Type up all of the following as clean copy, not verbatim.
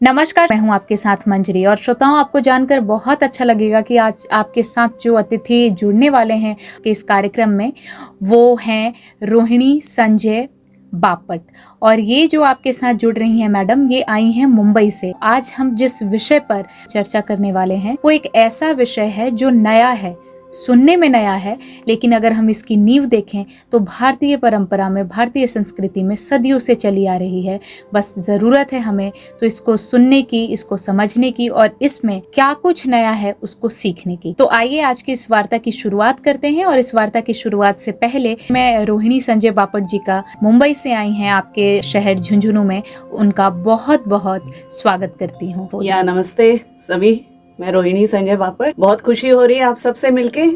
नमस्कार, मैं हूं आपके साथ मंजरी और श्रोताओं, आपको जानकर बहुत अच्छा लगेगा कि आज आपके साथ जो अतिथि जुड़ने वाले हैं कि इस कार्यक्रम में वो हैं रोहिणी संजय बापट। और ये जो आपके साथ जुड़ रही हैं मैडम, ये आई हैं मुंबई से। आज हम जिस विषय पर चर्चा करने वाले हैं वो एक ऐसा विषय है जो नया है, सुनने में नया है, लेकिन अगर हम इसकी नींव देखें तो भारतीय परंपरा में, भारतीय संस्कृति में सदियों से चली आ रही है। बस ज़रूरत है हमें तो इसको सुनने की, इसको समझने की और इसमें क्या कुछ नया है उसको सीखने की। तो आइए आज की इस वार्ता की शुरुआत करते हैं। और इस वार्ता की शुरुआत से पहले मैं रोहिणी संजय बापट जी का, मुंबई से आई हैं आपके शहर झुंझुनू में, उनका बहुत बहुत स्वागत करती हूँ। या नमस्ते सभी, मैं रोहिणी संजय बापट। बहुत खुशी हो रही है आप सबसे मिलके।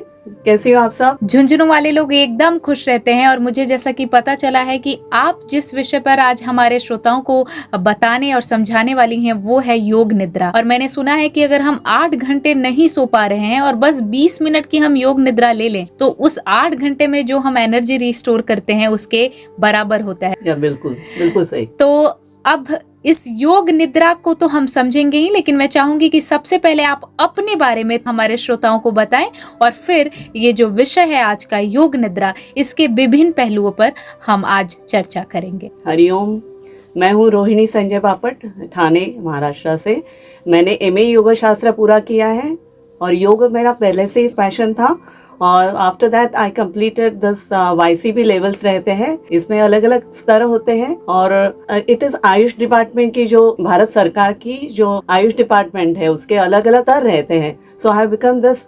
कैसी हो आप सब? झुंझुनू वाले लोग एकदम खुश रहते हैं। और मुझे जैसा कि पता चला है कि आप जिस विषय पर आज हमारे श्रोताओं को बताने और समझाने वाली हैं वो है योग निद्रा। और मैंने सुना है कि अगर हम 8 घंटे नहीं सो पा रहे हैं और बस 20 मिनट की हम योग निद्रा ले लें तो उस 8 घंटे में जो हम एनर्जी रिस्टोर करते हैं उसके बराबर होता है। या बिल्कुल बिल्कुल सही। तो अब इस योग निद्रा को तो हम समझेंगे ही, लेकिन मैं चाहूंगी कि सबसे पहले आप अपने बारे में हमारे श्रोताओं को बताएं और फिर ये जो विषय है आज का योग निद्रा, इसके विभिन्न पहलुओं पर हम आज चर्चा करेंगे। हरिओम। मैं हूँ रोहिणी संजय बापट, ठाणे महाराष्ट्र से। मैंने MA योग शास्त्र पूरा किया है और योग मेरा पहले से ही पैशन था। और after that I completed this YCB levels रहते हैं, इसमें अलग अलग स्तर होते हैं। और इट इज आयुष डिपार्टमेंट की, जो भारत सरकार की जो आयुष डिपार्टमेंट है उसके अलग अलग स्तर रहते हैं। So I have become this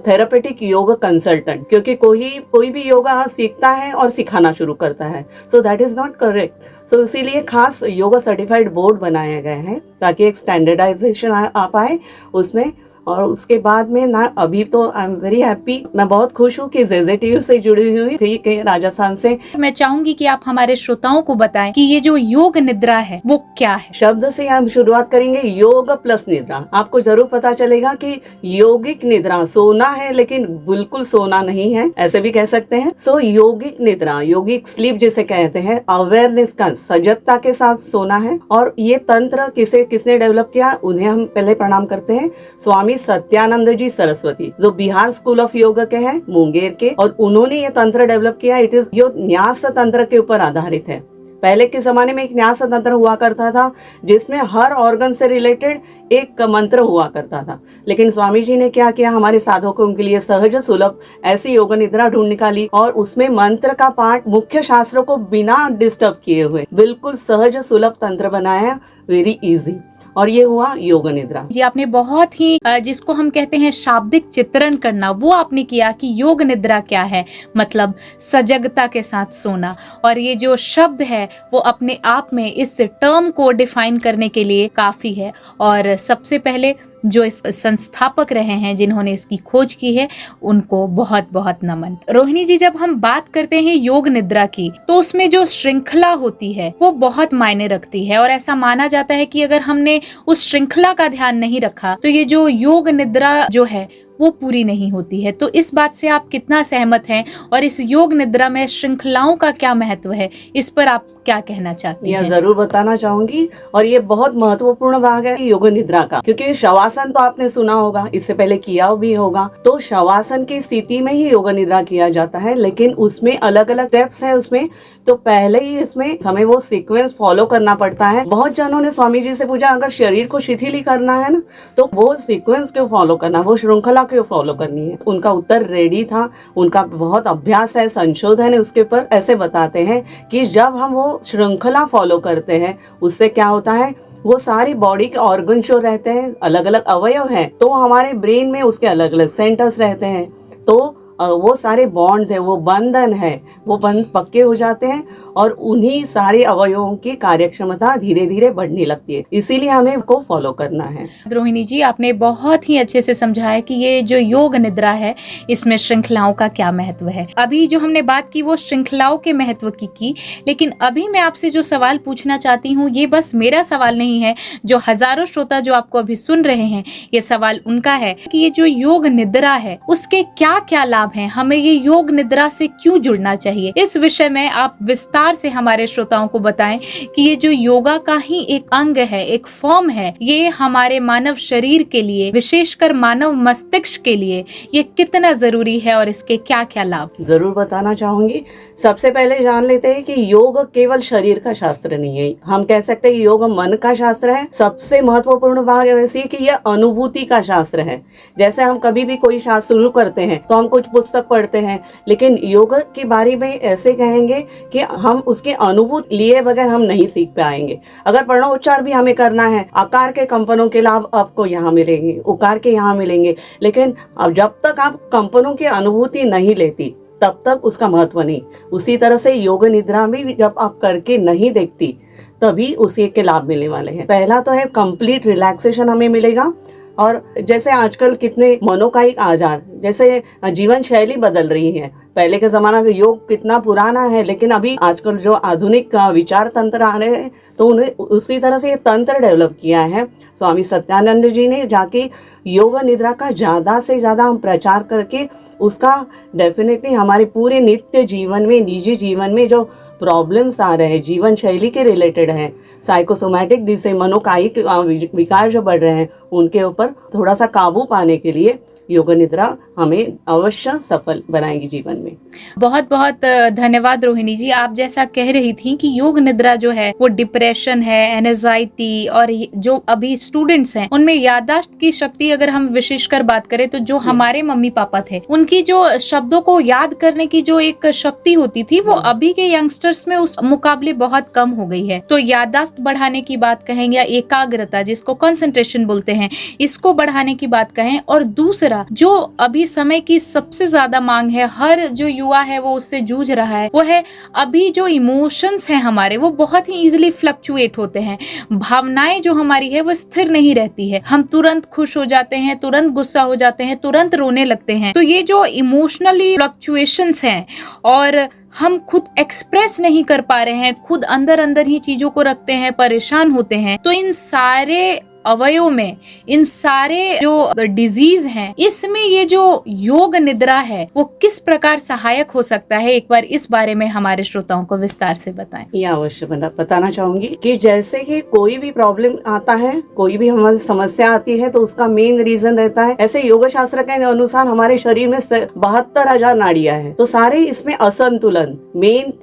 therapeutic yoga consultant, क्योंकि कोई भी योगा सीखता है और सिखाना शुरू करता है, so that is not correct. So इसीलिए खास योगा सर्टिफाइड बोर्ड बनाया गया है ताकि एक स्टैंडर्डाइजेशन आ पाए उसमें। और उसके बाद में ना, अभी तो आई एम वेरी हैप्पी, मैं बहुत खुश हूँ कि ZZTU से जुड़ी हुई ठीक है, राजस्थान से। मैं चाहूंगी कि आप हमारे श्रोताओं को बताएं कि ये जो योग निद्रा है वो क्या है। शब्द से हम शुरुआत करेंगे, योग प्लस निद्रा। आपको जरूर पता चलेगा कि यौगिक निद्रा सोना है, लेकिन बिल्कुल सोना नहीं है, ऐसे भी कह सकते हैं। सो यौगिक निद्रा, यौगिक स्लीप जिसे कहते हैं, अवेयरनेस का, सजगता के साथ सोना है। और ये तंत्र किसने डेवलप किया, उन्हें हम पहले प्रणाम करते हैं। स्वामी सत्यानंद जी सरस्वती, जो बिहार स्कूल ऑफ योग के हैं, मुंगेर के, और उन्होंने ये तंत्र डेवलप किया। इट इज यो न्यास तंत्र के ऊपर आधारित है। पहले के जमाने में एक न्यास तंत्र हुआ करता था जिसमें हर ऑर्गन से रिलेटेड एक मंत्र हुआ करता था, लेकिन स्वामी जी ने क्या किया, हमारे साधकों के लिए सहज सुलभ ऐसी योग निद्रा ढूंढ निकाली और उसमें मंत्र का पाठ मुख्य शास्त्रों को बिना डिस्टर्ब किए हुए बिल्कुल सहज सुलभ तंत्र बनाया, वेरी इजी। और ये हुआ योग निद्रा। जी, आपने बहुत ही जिसको हम कहते हैं शाब्दिक चित्रण करना, वो आपने किया कि योग निद्रा क्या है, मतलब सजगता के साथ सोना। और ये जो शब्द है वो अपने आप में इस टर्म को डिफाइन करने के लिए काफी है। और सबसे पहले जो इस संस्थापक रहे हैं, जिन्होंने इसकी खोज की है, उनको बहुत बहुत नमन। रोहिणी जी, जब हम बात करते हैं योग निद्रा की तो उसमें जो श्रृंखला होती है वो बहुत मायने रखती है। और ऐसा माना जाता है कि अगर हमने उस श्रृंखला का ध्यान नहीं रखा तो ये जो योग निद्रा जो है वो पूरी नहीं होती है। तो इस बात से आप कितना सहमत हैं और इस योग निद्रा में श्रृंखलाओं का क्या महत्व है, इस पर आप क्या कहना चाहती हैं? जरूर बताना चाहूंगी। और ये बहुत महत्वपूर्ण भाग है योग निद्रा का, क्योंकि शवासन तो आपने सुना होगा, इससे पहले किया भी होगा। तो शवासन की स्थिति में ही योग निद्रा किया जाता है, लेकिन उसमें अलग अलग स्टेप्स है उसमें। तो पहले ही इसमें हमें वो सीक्वेंस फॉलो करना पड़ता है। बहुत जनों ने स्वामी जी से पूछा, अगर शरीर को शिथिल ही करना है ना तो वो सीक्वेंस क्यों फॉलो करना, वो श्रृंखला क्यों फॉलो करनी है। उनका उत्तर रेडी था, उनका बहुत अभ्यास है, संशोधन है उसके ऊपर। ऐसे बताते हैं कि जब हम वो श्रृंखला फॉलो करते हैं उससे क्या होता है, वो सारी बॉडी के ऑर्गन जो रहते हैं, अलग अलग अवयव हैं, तो हमारे ब्रेन में उसके अलग अलग सेंटर्स रहते हैं। तो वो सारे बॉन्ड्स है, वो बंधन है, वो बंध पक्के हो जाते हैं और उन्हीं सारे अवयवों की कार्यक्षमता धीरे धीरे बढ़ने लगती है। इसीलिए हमें को फॉलो करना है। रोहिणी जी, आपने बहुत ही अच्छे से समझाया कि ये जो योग निद्रा है इसमें श्रृंखलाओं का क्या महत्व है। अभी जो हमने बात की वो श्रृंखलाओं के महत्व की, लेकिन अभी मैं आपसे जो सवाल पूछना चाहती हूँ, ये बस मेरा सवाल नहीं है, जो हजारों श्रोता जो आपको अभी सुन रहे हैं, ये सवाल उनका है कि ये जो योग निद्रा है उसके क्या क्या लाभ लाभ हैं, हमें ये योग निद्रा से क्यों जुड़ना चाहिए, इस विषय में आप विस्तार से हमारे श्रोताओं को बताएं कि ये जो योगा का ही एक अंग है, एक फॉर्म है, ये हमारे मानव शरीर के लिए, विशेषकर मानव मस्तिष्क के लिए ये कितना जरूरी है और इसके क्या क्या लाभ। जरूर बताना चाहूंगी। सबसे पहले जान लेते हैं कि योग केवल शरीर का शास्त्र नहीं है, हम कह सकते हैं योग मन का शास्त्र है। सबसे महत्वपूर्ण बात ऐसी है कि यह अनुभूति का शास्त्र है। जैसे हम कभी भी कोई शास्त्र शुरू करते हैं तो हम कुछ पुस्तक पढ़ते हैं, लेकिन योग के बारे में ऐसे कहेंगे कि हम उसके अनुभूति लिए बगैर हम नहीं सीख पाएंगे। अगर प्रणोच्चार भी हमें करना है, आकार के कंपनों के लाभ आपको यहाँ मिलेंगे, उकार के यहाँ मिलेंगे, लेकिन अब जब तक आप कंपनों की अनुभूति नहीं लेती तब तक उसका महत्व नहीं। उसी तरह से योग निद्रा में जब आप करके नहीं देखती तभी उसी के लाभ मिलने वाले हैं। पहला तो है कंप्लीट रिलैक्सेशन हमें मिलेगा। और जैसे आजकल कितने मनोकायिक आजार, जैसे जीवन शैली बदल रही है। पहले के जमाना का योग कितना पुराना है, लेकिन अभी आजकल जो आधुनिक विचार तंत्र आ रहे हैं तो उन्हें उसी तरह से ये तंत्र डेवलप किया है स्वामी सत्यानंद जी ने, जाके योग निद्रा का ज्यादा से ज्यादा हम प्रचार करके उसका डेफिनेटली हमारे पूरे नित्य जीवन में, निजी जीवन में जो प्रॉब्लम्स आ रहे हैं, जीवन शैली के रिलेटेड हैं, साइकोसोमैटिक जिसे मनोकायिक विकार जो बढ़ रहे हैं, उनके ऊपर थोड़ा सा काबू पाने के लिए योग निद्रा हमें अवश्य सफल बनाएगी जीवन में। बहुत बहुत धन्यवाद रोहिणी जी। आप जैसा कह रही थी कि योग निद्रा जो है वो डिप्रेशन है, एंजाइटी, और जो अभी स्टूडेंट्स हैं उनमें याददाश्त की शक्ति, अगर हम विशेषकर बात करें तो जो हमारे मम्मी पापा थे उनकी जो शब्दों को याद करने की जो एक शक्ति होती थी वो अभी के यंगस्टर्स में उस मुकाबले बहुत कम हो गई है। तो याददाश्त बढ़ाने की बात कहें या एकाग्रता जिसको कंसंट्रेशन बोलते हैं, इसको बढ़ाने की बात कहें। और दूसरा जो अभी समय की सबसे ज्यादा मांग है, हर जो युवा है वो उससे जूझ रहा है, वो है अभी जो इमोशंस हैं हमारे वो बहुत ही इजीली फ्लक्चुएट होते हैं। भावनाएं जो हमारी है वो स्थिर नहीं रहती है। हम तुरंत खुश हो जाते हैं, तुरंत गुस्सा हो जाते हैं, तुरंत रोने लगते हैं। तो ये जो इमोशनली फ्लक्चुएशंस हैं और हम खुद एक्सप्रेस नहीं कर पा रहे हैं, खुद अंदर अंदर ही चीजों को रखते हैं, परेशान होते हैं, तो इन सारे अवयव में, इन सारे जो डिजीज हैं, इसमें ये जो योग निद्रा है वो किस प्रकार सहायक हो सकता है, एक बार इस बारे में हमारे श्रोताओं को विस्तार से बताएं। ये अवश्य बताना चाहूंगी कि जैसे कि कोई भी प्रॉब्लम आता है, कोई भी हमारी समस्या आती है तो उसका मेन रीजन रहता है, ऐसे योग शास्त्र के अनुसार हमारे शरीर में 72,000 नाड़ियां हैं। तो सारे इसमें असंतुलन मेन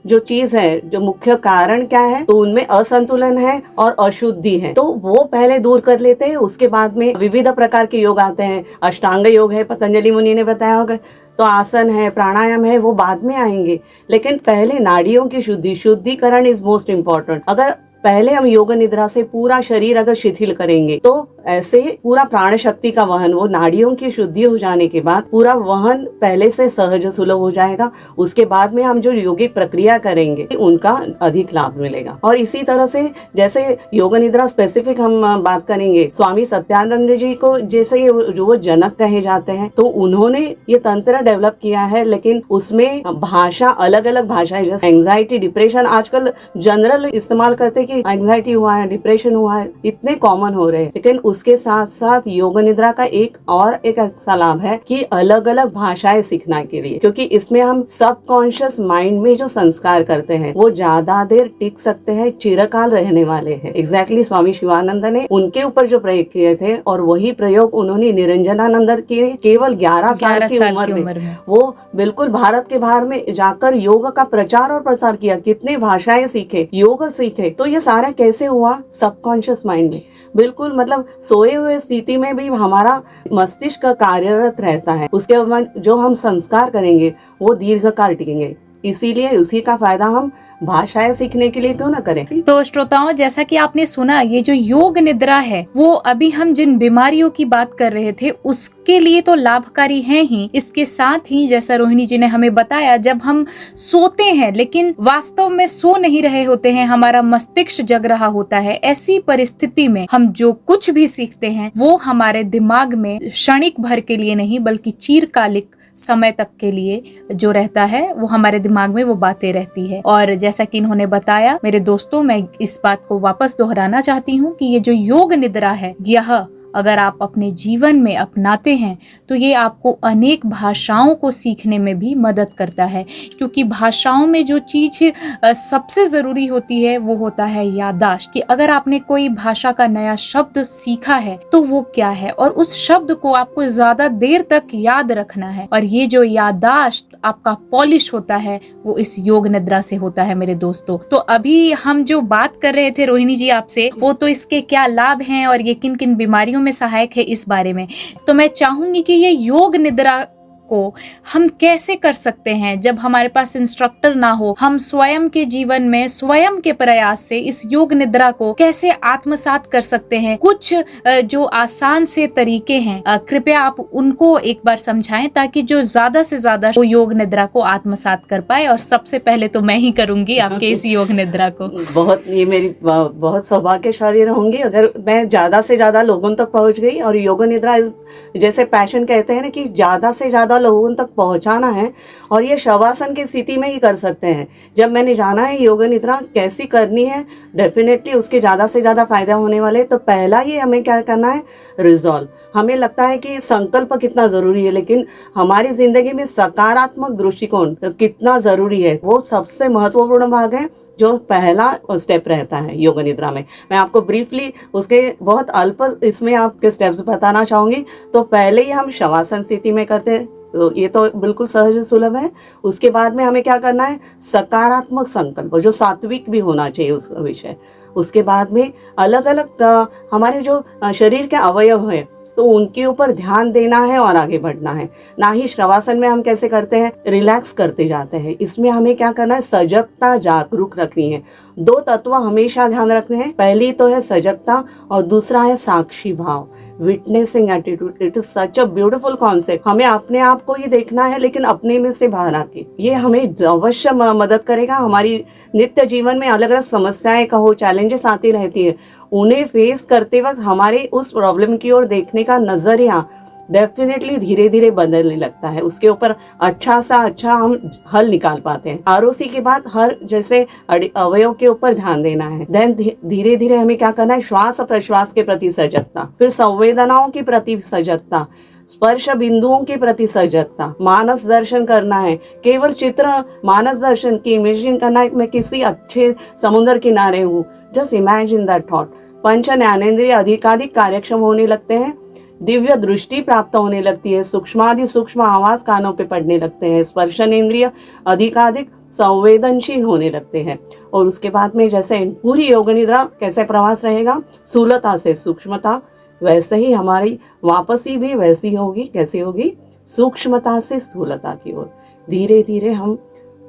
जो चीज है, जो मुख्य कारण क्या है, तो उनमें असंतुलन है और अशुद्धि है। तो वो पहले दूर कर लेते हैं। उसके बाद में विविध प्रकार के योग आते हैं। अष्टांग योग है, पतंजलि मुनि ने बताया होगा, तो आसन है, प्राणायाम है, वो बाद में आएंगे। लेकिन पहले नाड़ियों की शुद्धिकरण इज मोस्ट इम्पोर्टेंट। अगर पहले हम योग निद्रा से पूरा शरीर अगर शिथिल करेंगे तो ऐसे पूरा प्राण शक्ति का वहन, वो नाड़ियों की शुद्धि हो जाने के बाद पूरा वहन पहले से सहज सुलभ हो जाएगा। उसके बाद में हम जो योगिक प्रक्रिया करेंगे उनका अधिक लाभ मिलेगा। और इसी तरह से जैसे योग निद्रा स्पेसिफिक हम बात करेंगे, स्वामी सत्यानंद जी को जैसे जो वो जनक कहे जाते हैं, तो उन्होंने ये तंत्र डेवलप किया है। लेकिन उसमें भाषा, अलग अलग भाषाएं, जैसे एंजाइटी, डिप्रेशन, आजकल जनरल इस्तेमाल करते कि एंजाइटी हुआ है, डिप्रेशन हुआ है, इतने कॉमन हो रहे हैं। लेकिन उसके साथ साथ योग निद्रा का एक अच्छा लाभ है कि अलग अलग भाषाएं सीखने के लिए, क्योंकि इसमें हम सबकॉन्शियस माइंड में जो संस्कार करते हैं वो ज्यादा देर टिक सकते हैं, चिरकाल रहने वाले हैं। एग्जैक्टली स्वामी शिवानंद ने उनके ऊपर जो प्रयोग किए थे और वही प्रयोग उन्होंने निरंजनानंद किए केवल 11 साल की उम्र में। वो बिल्कुल भारत के बाहर में जाकर योग का प्रचार और प्रसार किया, कितने भाषाएं सीखे, योग सीखे। तो ये सारा कैसे हुआ? सबकॉन्शियस माइंड में, बिल्कुल मतलब सोए हुए स्थिति में भी हमारा मस्तिष्क कार्यरत रहता है। उसके बाद जो हम संस्कार करेंगे वो दीर्घकाल टिकेंगे। इसीलिए उसी का फायदा हम भाषाएं सीखने के लिए क्यों ना करें। तो श्रोताओं, जैसा कि आपने सुना, ये जो योग निद्रा है वो अभी हम जिन बीमारियों की बात कर रहे थे उसके लिए तो लाभकारी है ही। इसके साथ ही जैसा रोहिणी जी ने हमें बताया, जब हम सोते हैं लेकिन वास्तव में सो नहीं रहे होते हैं, हमारा मस्तिष्क जग रहा होता है, ऐसी परिस्थिति में हम जो कुछ भी सीखते हैं वो हमारे दिमाग में क्षणिक भर के लिए नहीं बल्कि चिरकालिक समय तक के लिए जो रहता है वो हमारे दिमाग में वो बातें रहती है। और जैसा कि इन्होंने बताया, मेरे दोस्तों, मैं इस बात को वापस दोहराना चाहती हूँ कि ये जो योग निद्रा है यह अगर आप अपने जीवन में अपनाते हैं तो ये आपको अनेक भाषाओं को सीखने में भी मदद करता है, क्योंकि भाषाओं में जो चीज़ सबसे ज़रूरी होती है वो होता है याददाश्त, कि अगर आपने कोई भाषा का नया शब्द सीखा है तो वो क्या है और उस शब्द को आपको ज़्यादा देर तक याद रखना है। और ये जो याददाश्त आपका पॉलिश होता है वो इस योग निद्रा से होता है मेरे दोस्तों। तो अभी हम जो बात कर रहे थे रोहिणी जी आपसे, वो तो इसके क्या लाभ हैं और ये किन किन बीमारियों में सहायक है इस बारे में। तो मैं चाहूंगी कि ये योग निद्रा को हम कैसे कर सकते हैं जब हमारे पास इंस्ट्रक्टर ना हो, हम स्वयं के जीवन में स्वयं के प्रयास से इस योग निद्रा को कैसे आत्मसात कर सकते हैं। कुछ जो आसान से तरीके हैं, कृपया आप उनको एक बार समझाएं ताकि जो ज्यादा से ज्यादा वो योग निद्रा को आत्मसात कर पाए। और सबसे पहले तो मैं ही करूंगी आपके इस योग निद्रा को। ये मेरी बहुत सौभाग्यशाली रहूंगी अगर मैं ज्यादा से ज्यादा लोगों तक पहुंच गई। और योग निद्रा जैसे पैशन कहते हैं ना कि ज्यादा से ज्यादा लोगों तक पहुंचाना है, और ये शवासन की स्थिति में ही कर सकते हैं। जब मैंने जाना है योग निद्रा कैसी करनी है, डेफिनेटली उसके ज्यादा से ज्यादा फायदा होने वाले। तो पहला ही हमें क्या करना है, रिजॉल्व। हमें लगता है कि संकल्प कितना जरूरी है, लेकिन हमारी जिंदगी में सकारात्मक दृष्टिकोण कितना जरूरी है, वो सबसे महत्वपूर्ण भाग है जो पहला स्टेप रहता है योग निद्रा में। मैं आपको ब्रीफली उसके बहुत अल्प इसमें आपके स्टेप्स बताना चाहूंगी। तो पहले ही हम शवासन स्थिति में करते हैं, तो ये तो बिल्कुल सहज सुलभ है। उसके बाद में हमें क्या करना है, सकारात्मक संकल्प जो सात्विक भी होना चाहिए उस विषय। उसके बाद में अलग अलग हमारे जो शरीर के अवयव है तो उनके ऊपर ध्यान देना है और आगे बढ़ना है। ना ही शवासन में हम कैसे करते हैं, रिलैक्स करते जाते हैं। इसमें हमें क्या करना है, सजगता जागरूक रखनी है। दो तत्व हमेशा ध्यान रखने हैं, पहली तो है सजगता और दूसरा है साक्षी भाव, witnessing attitude. It is such a beautiful concept. हमें अपने आप को ही देखना है, लेकिन अपने में से बाहर आके। ये हमें अवश्य मदद करेगा। हमारी नित्य जीवन में अलग अलग समस्याएं कहो, चैलेंजेस आती रहती है, उन्हें फेस करते वक्त हमारे उस प्रॉब्लम की ओर देखने का नजरिया डेफिनेटली धीरे धीरे बदलने लगता है। उसके ऊपर अच्छा सा अच्छा हम हल निकाल पाते हैं। आरओसी के बाद हर जैसे अवयव के ऊपर ध्यान देना है। देन धीरे धीरे हमें क्या करना है, श्वास प्रश्वास के प्रति सजगता, फिर संवेदनाओं के प्रति सजगता, स्पर्श बिंदुओं के प्रति सजगता, मानस दर्शन करना है। केवल चित्र मानस दर्शन की इमेजिन करना है, मैं किसी अच्छे समुद्र किनारे हूँ, जस्ट इमेजिन दैट थॉट। पंच ज्ञानेंद्रिय अधिकाधिक कार्यक्षम होने लगते हैं, दिव्य दृष्टि प्राप्त होने लगती है, सूक्ष्मादि सूक्ष्म आवाज कानों पे पड़ने लगते हैं, स्पर्शनेंद्रिय अधिकाधिक संवेदनशील होने लगते हैं। और उसके बाद में जैसे पूरी योग निद्रा कैसे प्रवास रहेगा, स्थूलता से सूक्ष्मता, वैसे ही हमारी वापसी भी वैसी होगी। कैसी होगी, सूक्ष्मता से स्थूलता की ओर धीरे धीरे हम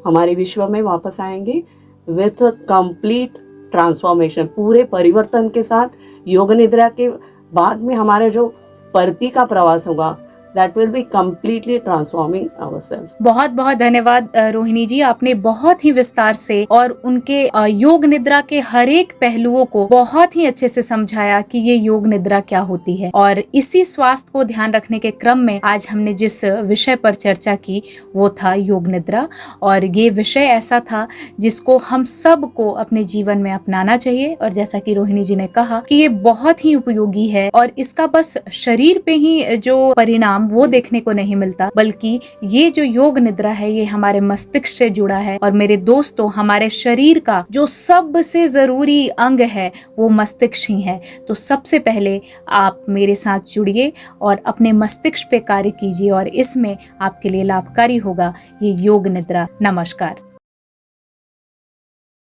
हमारे विश्व में वापस आएंगे विथ कंप्लीट ट्रांसफॉर्मेशन, पूरे परिवर्तन के साथ। योग निद्रा के बाद में हमारा जो परती का प्रवास होगा, that will be completely transforming ourselves। बहुत बहुत धन्यवाद रोहिणी जी, आपने बहुत ही विस्तार से और उनके योग निद्रा के हर एक पहलुओं को बहुत ही अच्छे से समझाया कि ये योग निद्रा क्या होती है। और इसी स्वास्थ्य को ध्यान रखने के क्रम में आज हमने जिस विषय पर चर्चा की वो था योग निद्रा। और ये विषय ऐसा था जिसको हम सबको अपने जीवन में अपनाना चाहिए। और जैसा कि रोहिणी जी ने कहा कि ये बहुत ही उपयोगी है और इसका बस शरीर पे ही जो परिणाम वो देखने को नहीं मिलता, बल्कि ये जो योग निद्रा है ये हमारे मस्तिष्क से जुड़ा है। और मेरे दोस्तों, हमारे शरीर का जो सबसे जरूरी अंग है वो मस्तिष्क ही है। तो सबसे पहले आप मेरे साथ जुड़िए और अपने मस्तिष्क पे कार्य कीजिए और इसमें आपके लिए लाभकारी होगा ये योग निद्रा। नमस्कार।